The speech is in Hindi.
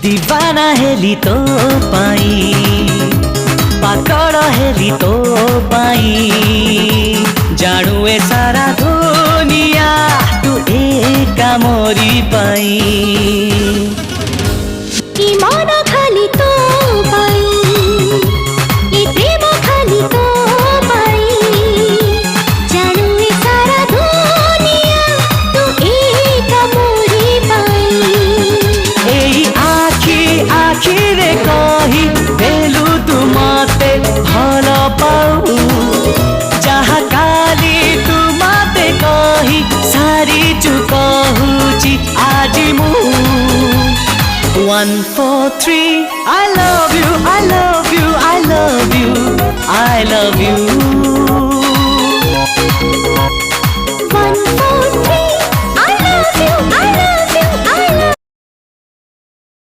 दीवाना हेली तो पाई पातळ हेली तो पाई जानू ए सारा दुनिया तू एका मोरी पाई ई मन खाली तो पाई ई प्रेम खाली तो पाई जानू ए सारा दुनिया तू एका मोरी पाई एई आखी आखी रे कही देलु तू मते भल पाऊ जहा काली तू मते कही सारी चुकहुची आज मु 1 4 3 I love you I love you I love you I love you